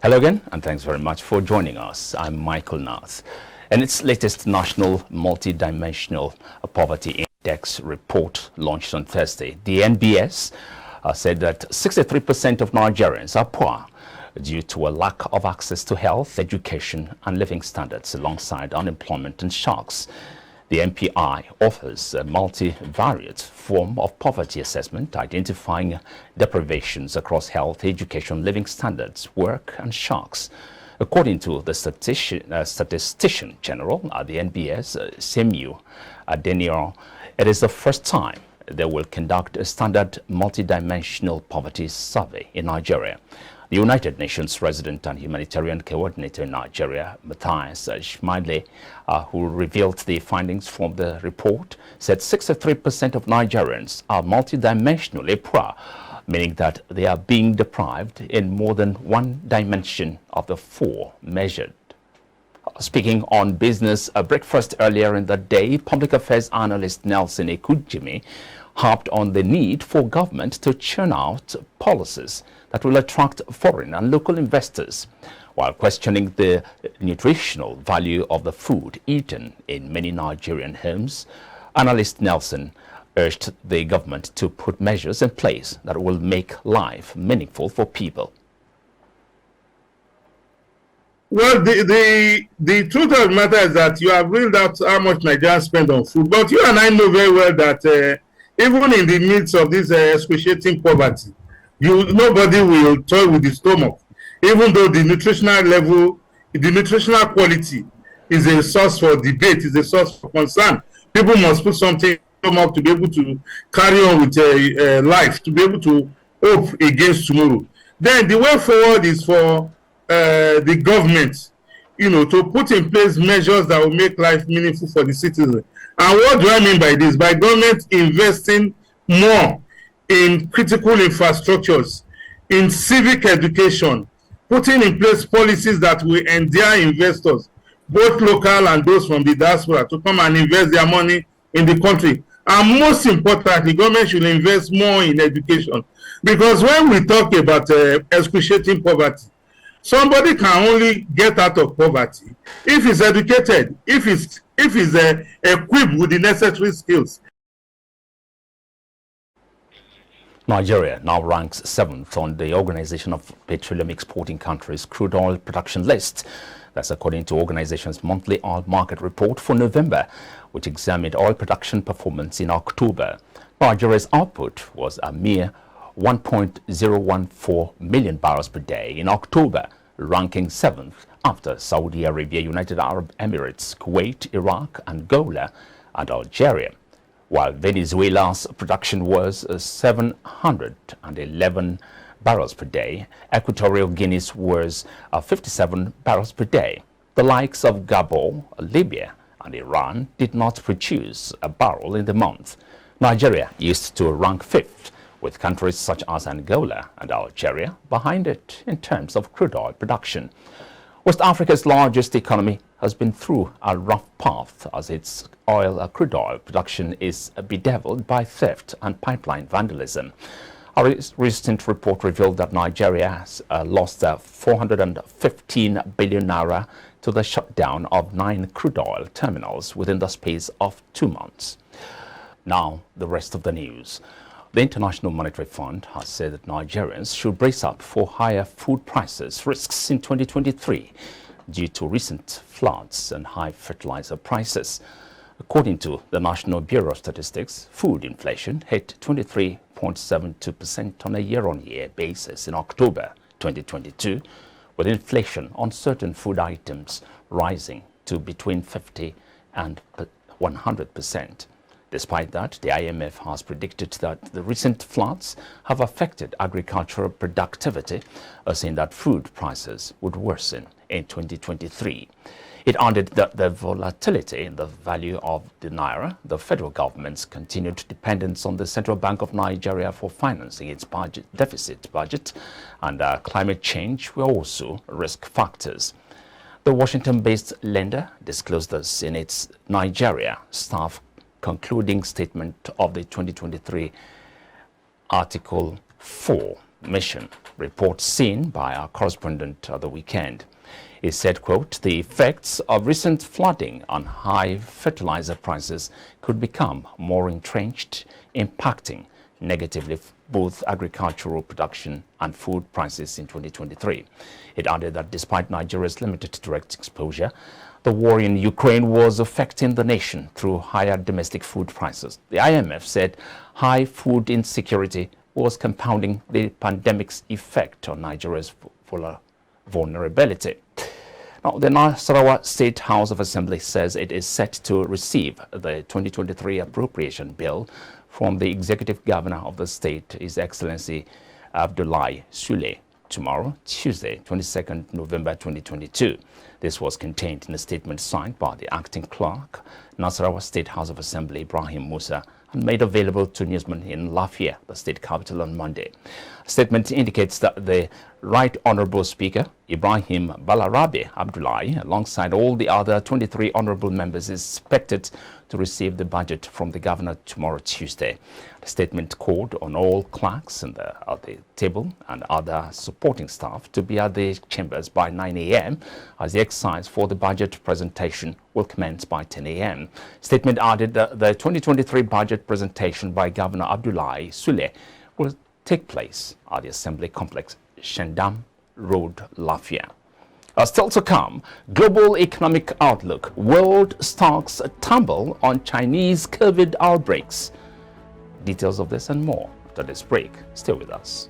Hello again, and thanks very much for joining us. I'm Michael Nath. In its latest National Multidimensional Poverty Index report launched on Thursday, the NBS said that 63% of Nigerians are poor due to a lack of access to health, education, and living standards alongside unemployment and shocks. The MPI offers a multivariate form of poverty assessment, identifying deprivations across health, education, living standards, work, and shocks. According to the Statistician General at the NBS, Semu Adeniro, it is the first time they will conduct a standard multidimensional poverty survey in Nigeria. The United Nations resident and humanitarian coordinator in Nigeria, Matthias Schmeidle, who revealed the findings from the report, said 63% of Nigerians are multidimensionally poor, meaning that they are being deprived in more than one dimension of the four measured. Speaking on business breakfast earlier in the day, public affairs analyst Nelson Ekujimi harped on the need for government to churn out policies that will attract foreign and local investors, while questioning the nutritional value of the food eaten in many Nigerian homes. Analyst Nelson urged the government to put measures in place that will make life meaningful for people. Well, the truth of the matter is that you have reeled out how much Nigerians spend on food, but you and I know very well that even in the midst of this excruciating poverty, nobody will toy with the stomach, even though the nutritional level, the nutritional quality is a source for debate, is a source for concern. People must put something in the stomach to be able to carry on with life, to be able to hope against tomorrow. Then the way forward is for the government, to put in place measures that will make life meaningful for the citizen. And what do I mean by this? By government investing more in critical infrastructures, in civic education, putting in place policies that will endear investors, both local and those from the diaspora, to come and invest their money in the country. And most importantly, government should invest more in education. Because when we talk about excruciating poverty, somebody can only get out of poverty if he's educated, if he's equipped with the necessary skills. Nigeria now ranks 7th on the Organization of Petroleum Exporting Countries crude oil production list. That's according to organization's monthly oil market report for November, which examined oil production performance in October. Nigeria's output was a mere 1.014 million barrels per day in October, ranking 7th after Saudi Arabia, United Arab Emirates, Kuwait, Iraq, Angola, and Algeria, while Venezuela's production was 711 barrels per day. Equatorial Guinea's was 57 barrels per day. The likes of Gabon, Libya, and Iran did not produce a barrel in the month. Nigeria used to rank 5th, with countries such as Angola and Algeria behind it in terms of crude oil production. West Africa's largest economy has been through a rough path as its crude oil production is bedeviled by theft and pipeline vandalism. A recent report revealed that Nigeria has lost 415 billion naira to the shutdown of 9 crude oil terminals within the space of 2 months. Now, the rest of the news. The International Monetary Fund has said that Nigerians should brace up for higher food prices risks in 2023 due to recent floods and high fertilizer prices. According to the National Bureau of Statistics, food inflation hit 23.72% on a year-on-year basis in October 2022, with inflation on certain food items rising to between 50 and 100%. Despite that, the IMF has predicted that the recent floods have affected agricultural productivity, saying that food prices would worsen in 2023. It added that the volatility in the value of the naira, the federal government's continued dependence on the Central Bank of Nigeria for financing its deficit budget, and climate change were also risk factors. The Washington-based lender disclosed this in its Nigeria staff concluding statement of the 2023 Article 4 mission. Report seen by our correspondent at the weekend. He said, quote, the effects of recent flooding on high fertilizer prices could become more entrenched, impacting negatively both agricultural production and food prices in 2023. It added that despite Nigeria's limited direct exposure, the war in Ukraine was affecting the nation through higher domestic food prices. The IMF said high food insecurity was compounding the pandemic's effect on Nigeria's vulnerability. Now, the Nasarawa State House of Assembly says it is set to receive the 2023 appropriation bill from the executive governor of the state, His Excellency Abdullahi Sule, tomorrow, Tuesday, 22nd November 2022. This was contained in a statement signed by the acting clerk, Nasarawa State House of Assembly, Ibrahim Musa, and made available to newsmen in Lafia, the state capital, on Monday. The statement indicates that the Right Honorable Speaker, Ibrahim Balarabe Abdullahi, alongside all the other 23 honorable members, is expected to receive the budget from the governor tomorrow, Tuesday. The statement called on all clerks at the table and other supporting staff to be at the chambers by 9 a.m. as the exercise for the budget presentation will commence by 10 a.m. Statement added that the 2023 budget presentation by Governor Abdullahi Sule will take place at the Assembly Complex, Shandam Road, Lafia. Still to come, global economic outlook. World stocks tumble on Chinese COVID outbreaks. Details of this and more after this break. Stay with us.